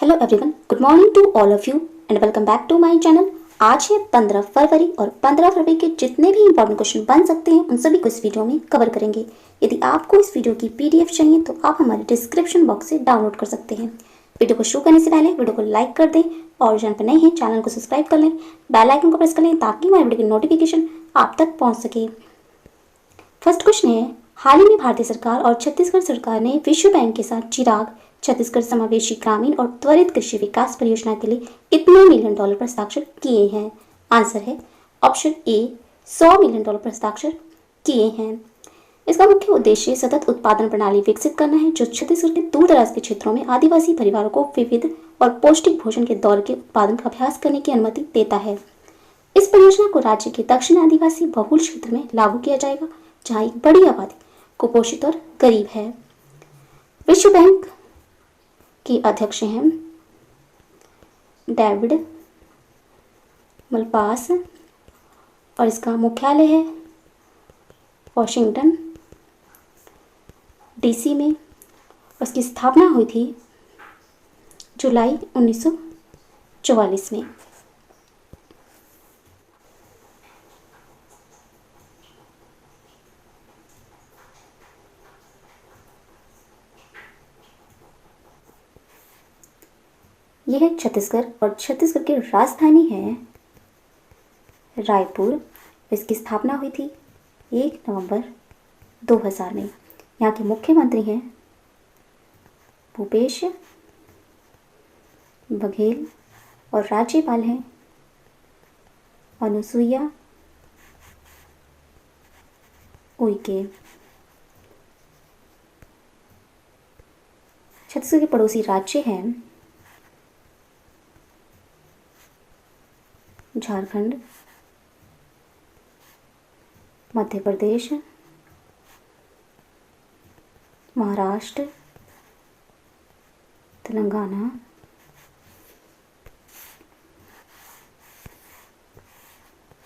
Hello everyone, good morning to all of you and welcome back to my channel. आज है 15 फरवरी और 15 फरवरी के जितने भी इंपॉर्टेंट क्वेश्चन बन सकते हैं उन सभी को इस वीडियो में कवर करेंगे। यदि आपको इस वीडियो की पीडीएफ चाहिए तो आप हमारे डिस्क्रिप्शन बॉक्स से डाउनलोड कर सकते हैं। वीडियो को शुरू करने से पहले वीडियो को लाइक कर दें और चैनल पर नए हैं चैनल को सब्सक्राइब कर लें, बेल आइकन को प्रेस कर लें ताकि हमारे वीडियो की नोटिफिकेशन आप तक पहुँच सके। फर्स्ट क्वेश्चन है, हाल ही में भारतीय सरकार और छत्तीसगढ़ सरकार ने विश्व बैंक के साथ चिराग छत्तीसगढ़ समावेशी ग्रामीण और त्वरित कृषि विकास परियोजना के लिए कितने मिलियन डॉलर पर हस्ताक्षर किए हैं? आंसर है ऑप्शन ए 100 मिलियन डॉलर पर हस्ताक्षर किए हैं। इसका मुख्य उद्देश्य सतत उत्पादन प्रणाली विकसित करना है जो छत्तीसगढ़ के दूर दराज के क्षेत्रों में आदिवासी परिवारों को विविध और पौष्टिक भोजन के दौर के उत्पादन का अभ्यास करने की अनुमति देता है। इस परियोजना को राज्य के दक्षिण आदिवासी बहुल क्षेत्र में लागू किया जाएगा जहाँ एक बड़ी आबादी कुपोषित और गरीब है। विश्व बैंक के अध्यक्ष हैं डेविड मलपास और इसका मुख्यालय है वॉशिंगटन डीसी में। उसकी स्थापना हुई थी जुलाई 1944 में। यह है छत्तीसगढ़ और छत्तीसगढ़ की राजधानी है रायपुर। इसकी स्थापना हुई थी 1 नवंबर 2000 में। यहाँ के मुख्यमंत्री हैं भूपेश बघेल और राज्यपाल हैं अनुसुईया उइके। छत्तीसगढ़ के पड़ोसी राज्य हैं झारखंड, मध्य प्रदेश, महाराष्ट्र, तेलंगाना,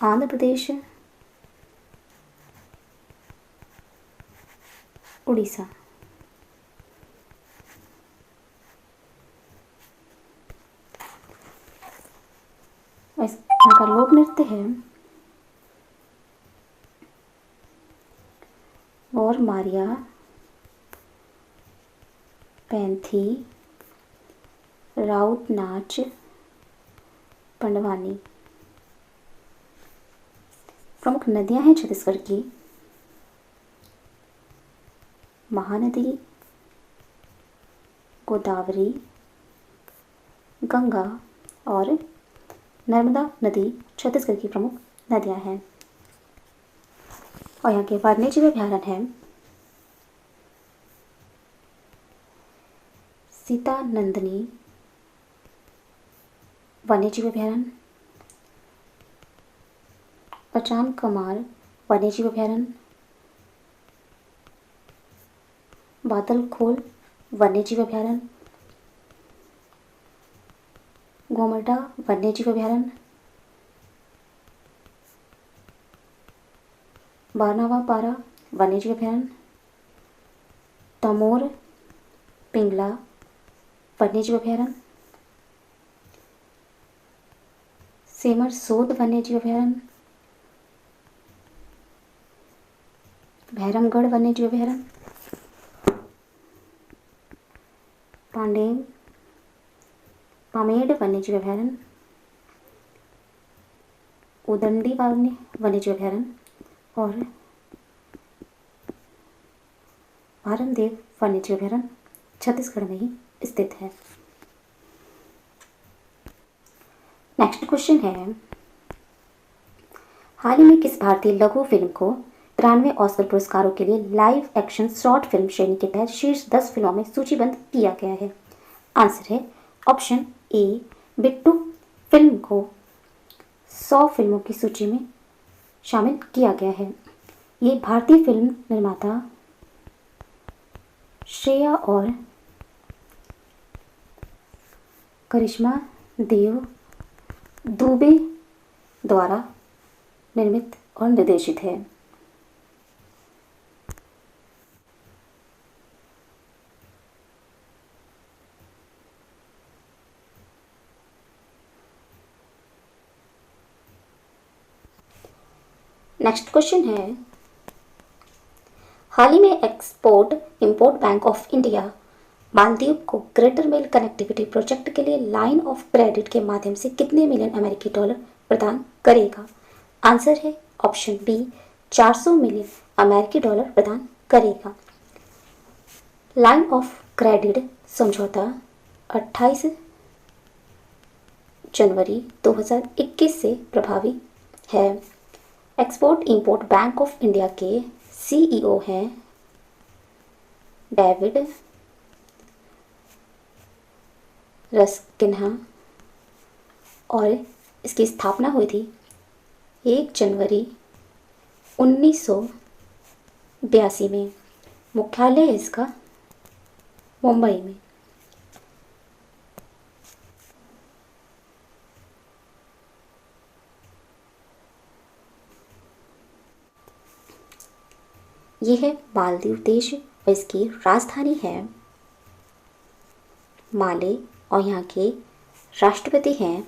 आंध्र प्रदेश, उड़ीसा। यहाँ का लोक नृत्य है और मारिया, पैंथी, राउत नाच, पंडवानी। प्रमुख नदियां हैं छत्तीसगढ़ की महानदी, गोदावरी, गंगा और नर्मदा नदी छत्तीसगढ़ की प्रमुख नदियां हैं। और यहाँ के वन्यजीव अभयारण्य हैं सीता नंदिनी वन्यजीव अभयारण्य, पचान कमार वन्यजीव अभयारण्य, बादलखोल वन्यजीव अभयारण्य, गोमर्डा वन्यजीव अभयारण्य, बारनावापारा वन्यजीव अभयारण्य, तमोर पिंगला वन्यजीव अभयारण्य, सेमर सोद वन्यजीव अभयारण्य, भैरमगढ़ वन्यजीव अभयारण्य, पामेड़ वन्यजीव अभयारण्य, उदंडी वन्यजीव अभयारण्य और भारमदेव वन्यजीव अभयारण्य छत्तीसगढ़ में ही स्थित है। नेक्स्ट क्वेश्चन है, हाल ही में किस भारतीय लघु फिल्म को 93 ऑस्कर पुरस्कारों के लिए लाइव एक्शन शॉर्ट फिल्म श्रेणी के तहत शीर्ष 10 फिल्मों में सूचीबद्ध किया गया है? आंसर है ऑप्शन ए बिट्टू। फिल्म को 100 फिल्मों की सूची में शामिल किया गया है। ये भारतीय फिल्म निर्माता श्रेया और करिश्मा देव दुबे द्वारा निर्मित और निर्देशित है। नेक्स्ट क्वेश्चन है, हाल ही में export import bank of India Maldives को ग्रेटर मेल कनेक्टिविटी प्रोजेक्ट के लिए लाइन ऑफ क्रेडिट के माध्यम से कितने मिलियन अमेरिकी डॉलर प्रदान करेगा? आंसर है ऑप्शन बी 400 मिलियन अमेरिकी डॉलर प्रदान करेगा। लाइन ऑफ क्रेडिट समझौता 28 जनवरी 2021 से प्रभावी है। Export import bank of India के सीईओ हैं डेविड रस्किन्हा और इसकी स्थापना हुई थी 1 जनवरी 1982 में। मुख्यालय है इसका मुंबई में। यह है मालदीव देश और इसकी राजधानी है माले और यहाँ के राष्ट्रपति हैं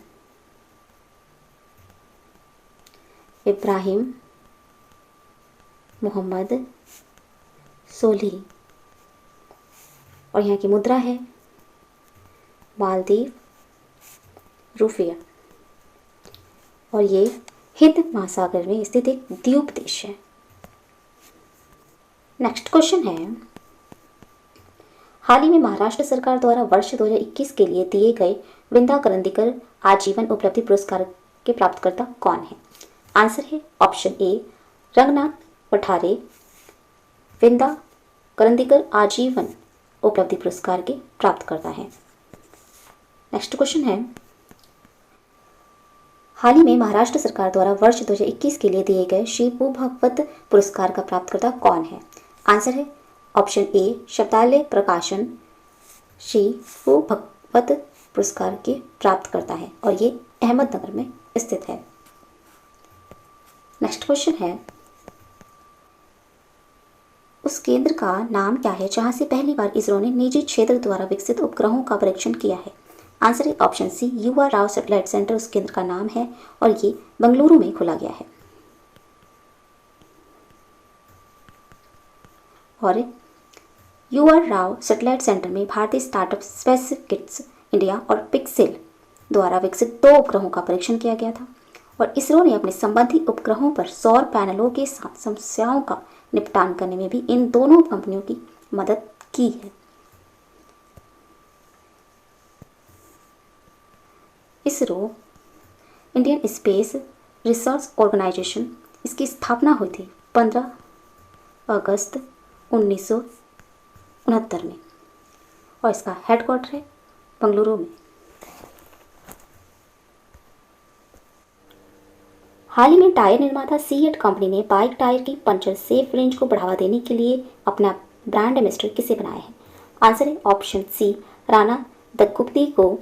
इब्राहिम मोहम्मद सोलिह और यहाँ की मुद्रा है मालदीव रुपया और ये हिंद महासागर में स्थित एक द्वीप देश है। नेक्स्ट क्वेश्चन है, हाल ही में महाराष्ट्र सरकार द्वारा वर्ष 2021 के लिए दिए गए विंदा करंदीकर आजीवन उपलब्धि पुरस्कार के प्राप्तकर्ता कौन है? आंसर है ऑप्शन ए रंगनाथ पठारे विंदा करंदीकर आजीवन उपलब्धि पुरस्कार के प्राप्तकर्ता हैं। नेक्स्ट क्वेश्चन है, हाल ही में महाराष्ट्र सरकार द्वारा वर्ष 2021 के लिए दिए गए श्री पू भगवत पुरस्कार का प्राप्तकर्ता कौन है? आंसर है ऑप्शन ए शब्दालय प्रकाशन श्री पू भगवत पुरस्कार के प्राप्तकर्ता है और ये अहमदनगर में स्थित है। नेक्स्ट क्वेश्चन है, उस केंद्र का नाम क्या है जहां से पहली बार इसरो ने निजी क्षेत्र द्वारा विकसित उपग्रहों का परीक्षण किया है? आंसर है ऑप्शन सी युवा राव सैटेलाइट सेंटर उस केंद्र का नाम है और ये बेंगलुरु में खोला गया है। और युवा राव सैटेलाइट सेंटर में भारतीय स्टार्टअप स्पेसकिट्स इंडिया और पिक्सेल द्वारा विकसित 2 उपग्रहों का परीक्षण किया गया था और इसरो ने अपने संबंधित उपग्रहों पर सौर पैनलों के साथ समस्याओं का निपटान करने में भी इन दोनों कंपनियों की मदद की है। ISRO Indian space research organisation इसकी स्थापना हुई थी 15 अगस्त 1969 में और इसका हेडक्वार्टर है बेंगलुरु में। हाल ही में टायर निर्माता सीएट कंपनी ने बाइक टायर की पंचर सेफ रेंज को बढ़ावा देने के लिए अपना ब्रांड एम्बेसडर किसे बनाया है? आंसर है ऑप्शन सी राणा दग्गुप्ती को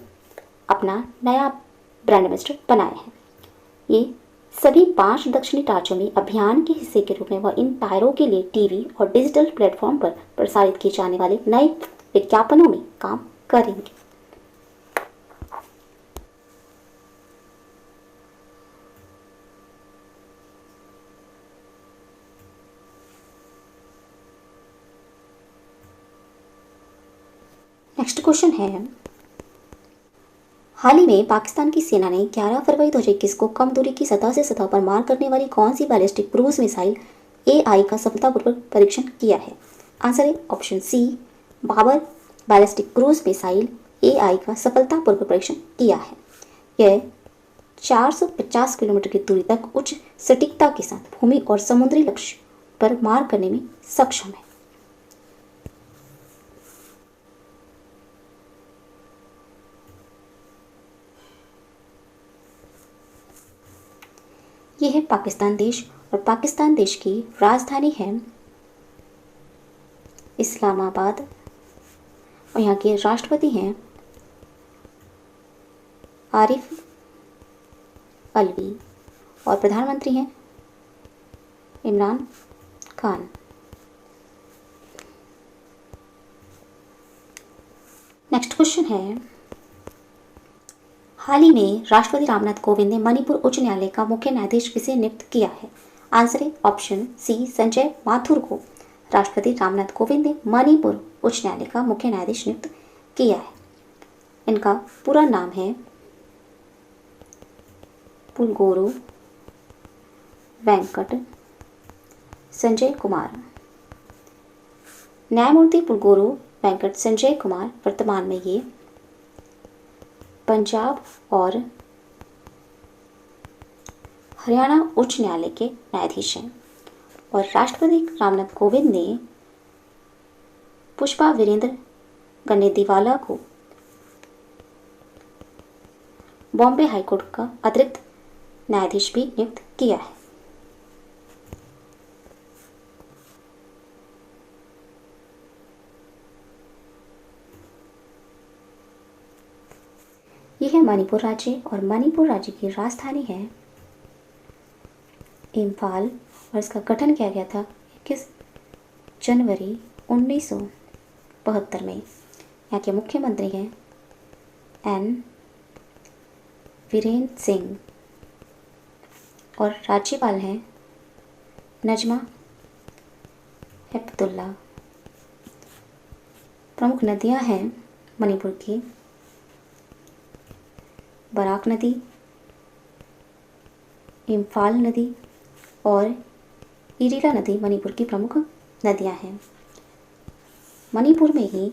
अपना नया ब्रांड एम्बेसडर बनाया है। ये सभी 5 दक्षिणी राज्यों में अभियान के हिस्से के रूप में वह इन टायरों के लिए टीवी और डिजिटल प्लेटफॉर्म पर प्रसारित किए जाने वाले नए विज्ञापनों में काम करेंगे। नेक्स्ट क्वेश्चन है, हाल ही में पाकिस्तान की सेना ने 11 फरवरी 2021 को कम दूरी की सतह से सतह पर मार करने वाली कौन सी बैलिस्टिक क्रूज मिसाइल एआई का सफलतापूर्वक परीक्षण किया है? आंसर है option C Babur ballistic cruise missile AI का सफलतापूर्वक परीक्षण किया है। यह 450 किलोमीटर की दूरी तक उच्च सटीकता के साथ भूमि और समुद्री लक्ष्य पर मार करने में सक्षम है। यह है पाकिस्तान देश और पाकिस्तान देश की राजधानी है इस्लामाबाद और यहाँ के राष्ट्रपति हैं आरिफ अलवी और प्रधानमंत्री हैं इमरान खान। नेक्स्ट क्वेश्चन है, हाल ही में राष्ट्रपति रामनाथ कोविंद ने मणिपुर उच्च न्यायालय का मुख्य न्यायाधीश किसे नियुक्त किया है? आंसर है ऑप्शन सी संजय माथुर को राष्ट्रपति रामनाथ कोविंद ने मणिपुर उच्च न्यायालय का मुख्य न्यायाधीश नियुक्त किया है। इनका पूरा नाम है पुलगोरु वेंकट संजय कुमार। न्यायमूर्ति पुलगोरु वेंकट संजय कुमार वर्तमान में ये पंजाब और हरियाणा उच्च न्यायालय के न्यायाधीश हैं और राष्ट्रपति रामनाथ कोविंद ने पुष्पा वीरेंद्र गनेदीवाला को बॉम्बे हाईकोर्ट का अतिरिक्त न्यायाधीश भी नियुक्त किया है। यह है मणिपुर राज्य और मणिपुर राज्य की राजधानी है इम्फाल और इसका गठन किया गया था 21 जनवरी 1972 में। यहाँ के मुख्यमंत्री हैं एन वीरेंद्र सिंह और राज्यपाल हैं नजमा हेपतुल्ला। प्रमुख नदियाँ हैं मणिपुर की बराक नदी, इम्फाल नदी और इरिला नदी मणिपुर की प्रमुख नदियाँ हैं। मणिपुर में ही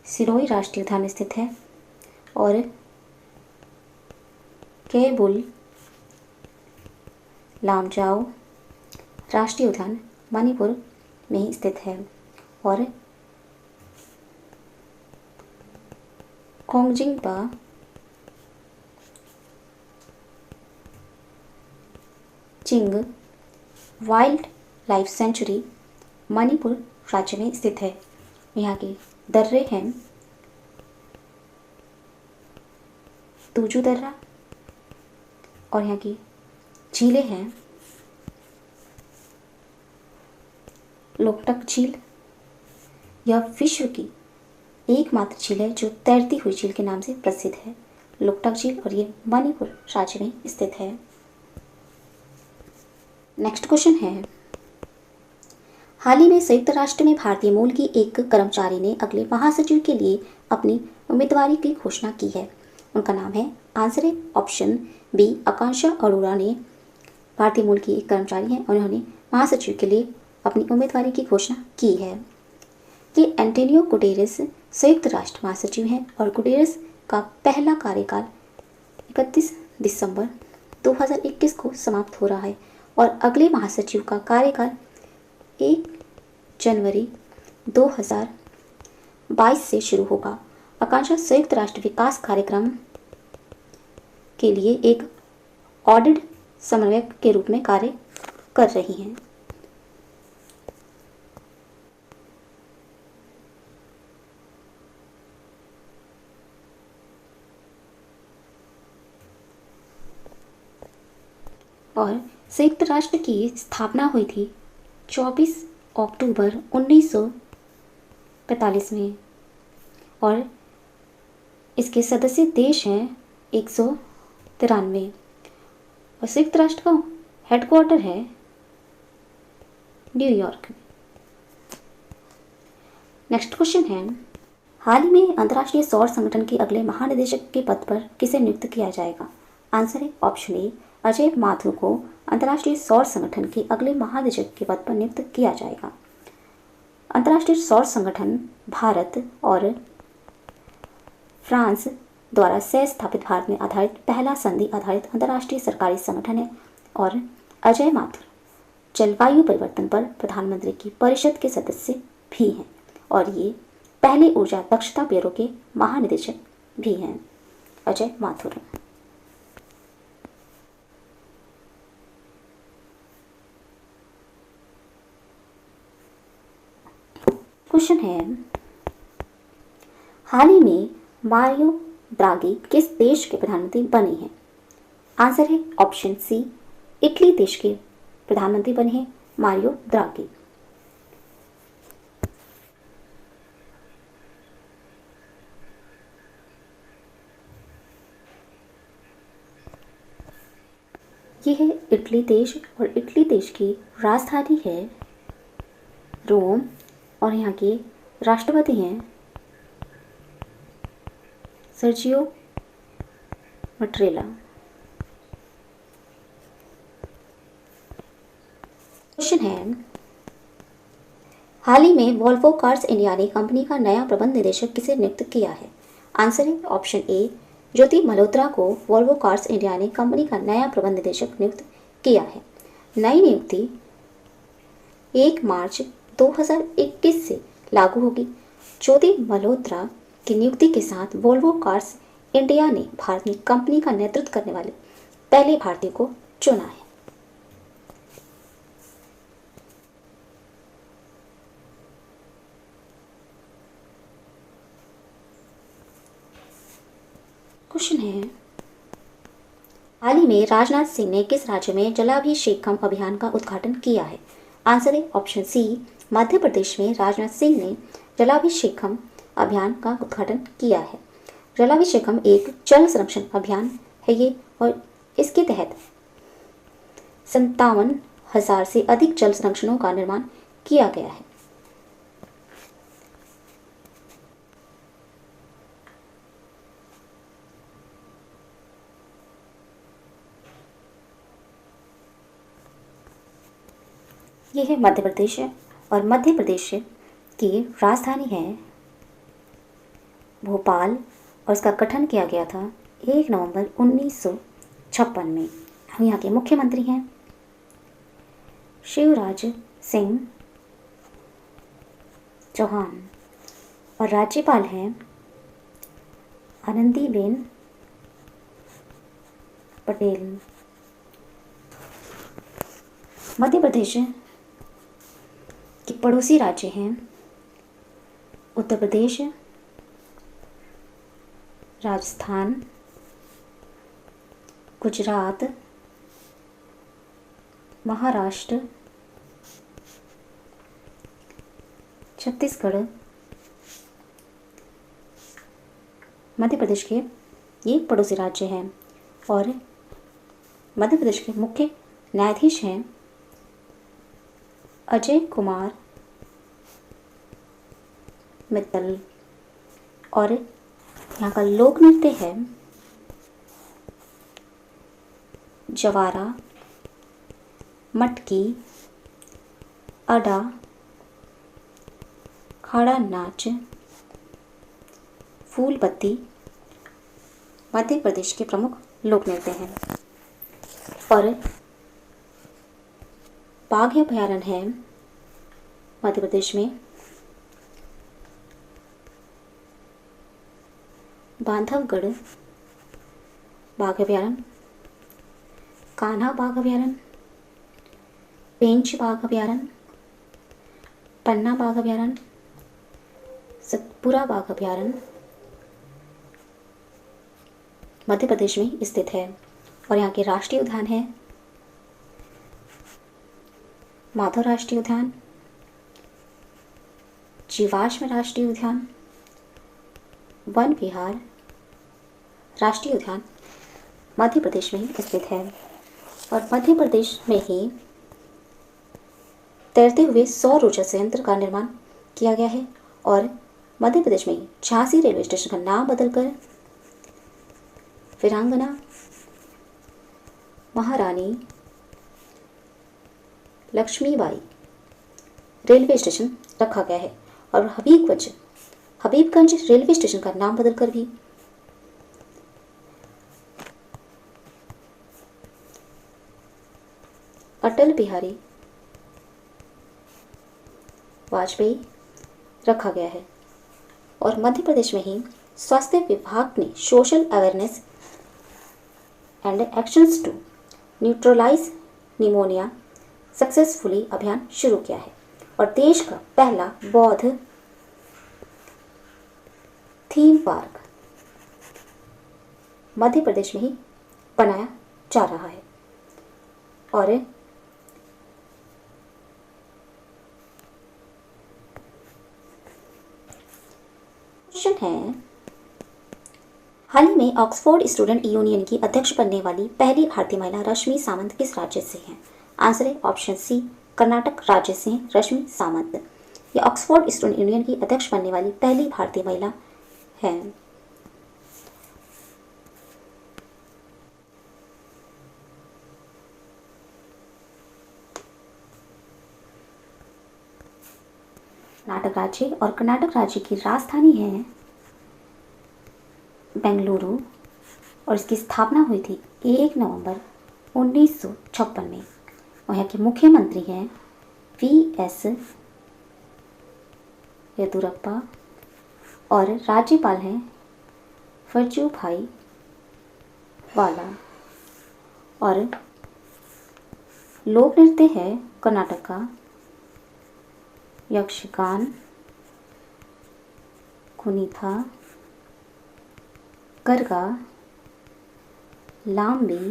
सिरोही राष्ट्रीय उद्यान स्थित है और केबुल लामजाओ राष्ट्रीय उद्यान मणिपुर में ही स्थित है और कोंगजिंगपा चिंग वाइल्ड लाइफ सेंचुरी मणिपुर राज्य में स्थित है। यहाँ के दर्रे हैं तुजू दर्रा और यहाँ की झीलें हैं लोकटक झील। यह विश्व की एकमात्र झील है जो तैरती हुई झील के नाम से प्रसिद्ध है, लोकटक झील, और ये मणिपुर राज्य में स्थित है। नेक्स्ट क्वेश्चन है, हाल ही में संयुक्त राष्ट्र में भारतीय मूल की एक कर्मचारी ने अगले महासचिव के लिए अपनी उम्मीदवारी की घोषणा की है। उनका नाम है, आंसर है ऑप्शन बी आकांक्षा अरोड़ा ने भारतीय मूल की एक कर्मचारी हैं, उन्होंने महासचिव के लिए अपनी उम्मीदवारी की घोषणा की है। ये एंटोनियो गुटेरेस संयुक्त राष्ट्र महासचिव हैं और गुटेरेस का पहला कार्यकाल 31 दिसंबर 2021 को समाप्त हो रहा है और अगले महासचिव का कार्यकाल 1 जनवरी 2022 से शुरू होगा। आकांक्षा संयुक्त राष्ट्र विकास कार्यक्रम के लिए एक ऑडिट समन्वयक के रूप में कार्य कर रही हैं। और संयुक्त राष्ट्र की स्थापना हुई थी 24 अक्टूबर 1945 में और इसके सदस्य देश हैं 193 और संयुक्त राष्ट्र का हेडक्वार्टर है न्यूयॉर्क में। नेक्स्ट क्वेश्चन है, हाल ही में अंतर्राष्ट्रीय सौर संगठन के अगले महानिदेशक के पद पर किसे नियुक्त किया जाएगा? आंसर है ऑप्शन ए अजय माथुर को अंतर्राष्ट्रीय सौर संगठन के अगले महानिदेशक के पद पर नियुक्त किया जाएगा। अंतर्राष्ट्रीय सौर संगठन भारत और फ्रांस द्वारा सह स्थापित भारत में आधारित पहला संधि आधारित अंतर्राष्ट्रीय सरकारी संगठन है और अजय माथुर जलवायु परिवर्तन पर प्रधानमंत्री की परिषद के सदस्य भी हैं और ये पहले ऊर्जा दक्षता ब्यूरो के महानिदेशक भी हैं अजय माथुर। क्वेश्चन है, हाल ही में मारियो ड्रागी किस देश के प्रधानमंत्री बने हैं? आंसर है ऑप्शन सी इटली देश के प्रधानमंत्री बने हैं मारियो ड्रागी। ये है इटली देश और इटली देश की राजधानी है रोम और यहाँ के राष्ट्रपति हैं सर्जियो मट्रेला। क्वेश्चन है, हाल ही में वॉल्वो कार्स इंडिया ने कंपनी का नया प्रबंध निदेशक किसे नियुक्त किया है? आंसर है ऑप्शन ए ज्योति मल्होत्रा को वॉल्वो कार्स इंडिया ने कंपनी का नया प्रबंध निदेशक नियुक्त किया है। नई नियुक्ति 1 मार्च 2021 से लागू होगी। ज्योति मल्होत्रा की नियुक्ति के साथ वॉल्वो कार्स इंडिया ने भारत में कंपनी का नेतृत्व करने वाले पहले भारतीय को चुना है। क्वेश्चन है, हाल ही में राजनाथ सिंह ने किस राज्य में जलाभिषेकम अभियान का उद्घाटन किया है? आंसर है ऑप्शन सी मध्य प्रदेश में राजनाथ सिंह ने जलाभिषेकम अभियान का उद्घाटन किया है। जलाभिषेकम एक जल संरक्षण अभियान है ये, और इसके तहत 57,000 से अधिक जल संरक्षणों का निर्माण किया गया है। ये है मध्य प्रदेश और मध्य प्रदेश की राजधानी है भोपाल और इसका गठन किया गया था 1 नवंबर 1956 में। यहाँ के मुख्यमंत्री हैं शिवराज सिंह चौहान और राज्यपाल हैं आनंदीबेन पटेल। मध्य प्रदेश के पड़ोसी राज्य हैं उत्तर प्रदेश, राजस्थान, गुजरात, महाराष्ट्र, छत्तीसगढ़। मध्य प्रदेश के ये पड़ोसी राज्य हैं और मध्य प्रदेश के मुख्य न्यायाधीश हैं अजय कुमार मित्तल और यहाँ का लोक नृत्य है जवारा, मटकी, अडा, खाड़ा नाच, फूल बत्ती मध्य प्रदेश के प्रमुख लोक नृत्य हैं। और बाघ अभयारण्य है मध्य प्रदेश में बांधवगढ़ बाघ अभयारण्य, कान्हा बाघ अभयारण्य, पेंच बाघ अभयारण्य, पन्ना बाघ अभयारण्य, सतपुरा बाघ अभयारण्य मध्य प्रदेश में स्थित है। और यहाँ के राष्ट्रीय उद्यान है माधव राष्ट्रीय उद्यान, जीवाश्म राष्ट्रीय उद्यान, वन विहार राष्ट्रीय उद्यान मध्य प्रदेश में स्थित है। और मध्य प्रदेश में ही तैरते हुए सौर ऊर्जा संयंत्र का निर्माण किया गया है। और मध्य प्रदेश में झांसी रेलवे स्टेशन का नाम बदलकर वीरांगना महारानी लक्ष्मीबाई रेलवे स्टेशन रखा गया है। और हबीबगंज रेलवे स्टेशन का नाम बदलकर भी अटल बिहारी वाजपेयी रखा गया है। और मध्य प्रदेश में ही स्वास्थ्य विभाग ने social awareness and actions to neutralise pneumonia successfully अभियान शुरू किया है। और देश का पहला बौद्ध थीम पार्क मध्य प्रदेश में ही बनाया जा रहा है। और क्वेश्चन है, हाल ही में ऑक्सफोर्ड स्टूडेंट यूनियन की अध्यक्ष बनने वाली पहली भारतीय महिला रश्मि सामंत किस राज्य से हैं? आंसर है ऑप्शन सी, कर्नाटक राज्य से हैं रश्मि सामंत। ये ऑक्सफोर्ड स्टूडेंट यूनियन की अध्यक्ष बनने वाली पहली भारतीय महिला है। कर्नाटक राज्य और कर्नाटक राज्य की राजधानी है बेंगलुरु और इसकी स्थापना हुई थी 1 नवंबर 1956 में। और यहाँ के मुख्यमंत्री हैं वी.एस. येदियुरप्पा और राज्यपाल हैं वजुभाई वाला। और लोक नृत्य है कर्नाटक का यक्षगान, कुनीथा, करगा, लांबी,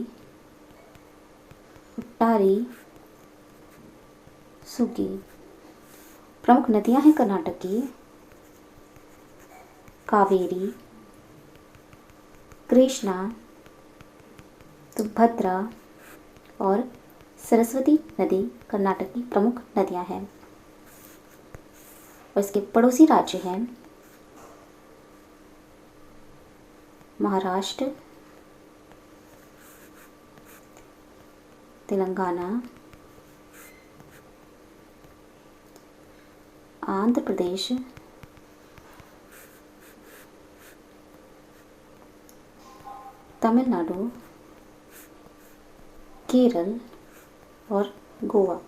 उट्टारी, सुगी। प्रमुख नदियां हैं कर्नाटक की कावेरी, कृष्णा, तुंगभद्रा और सरस्वती नदी कर्नाटक की प्रमुख नदियां हैं। और इसके पड़ोसी राज्य हैं महाराष्ट्र, तेलंगाना, आंध्र प्रदेश, तमिलनाडु, केरल और गोवा।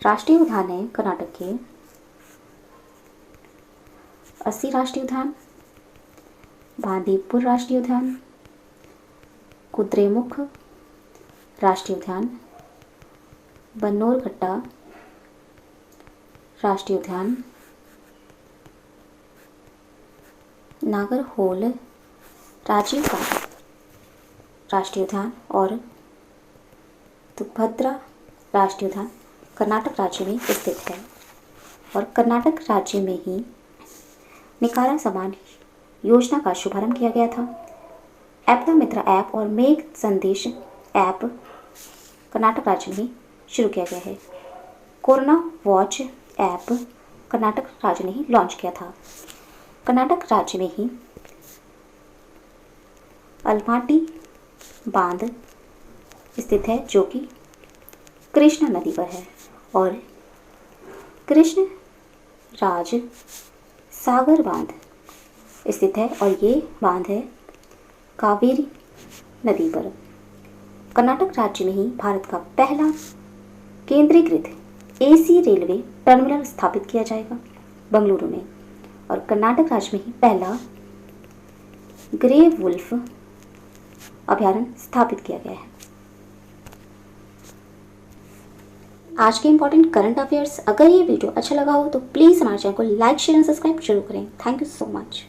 राष्ट्रीय उद्यान है कर्नाटक के 80 राष्ट्रीय उद्यान, बांदीपुर राष्ट्रीय उद्यान, कुद्रेमुख राष्ट्रीय उद्यान, बन्नोरघट्टा राष्ट्रीय उद्यान, नागरहोल राजीव गांधी राष्ट्रीय उद्यान और तुंगभद्रा राष्ट्रीय उद्यान कर्नाटक राज्य में स्थित है। और कर्नाटक राज्य में ही निकारा समान योजना का शुभारंभ किया गया था। एपदा मित्र ऐप और मेघ संदेश ऐप कर्नाटक राज्य में ही शुरू किया गया है। कोरोना वॉच ऐप कर्नाटक राज्य ने ही लॉन्च किया था। कर्नाटक राज्य में ही अलमाटी बांध स्थित है जो कि कृष्णा नदी पर है। और कृष्ण राज सागर बांध स्थित है और ये बांध है कावेरी नदी पर। कर्नाटक राज्य में ही भारत का पहला केंद्रीकृत एसी रेलवे टर्मिनल स्थापित किया जाएगा बेंगलुरु में। और कर्नाटक राज्य में ही पहला ग्रे वुल्फ अभयारण्य स्थापित किया गया है। आज के इंपॉर्टेंट करंट अफेयर्स। अगर ये वीडियो अच्छा लगा हो तो प्लीज़ हमारे चैनल को लाइक शेयर एंड सब्सक्राइब जरूर करें। Thank you so much.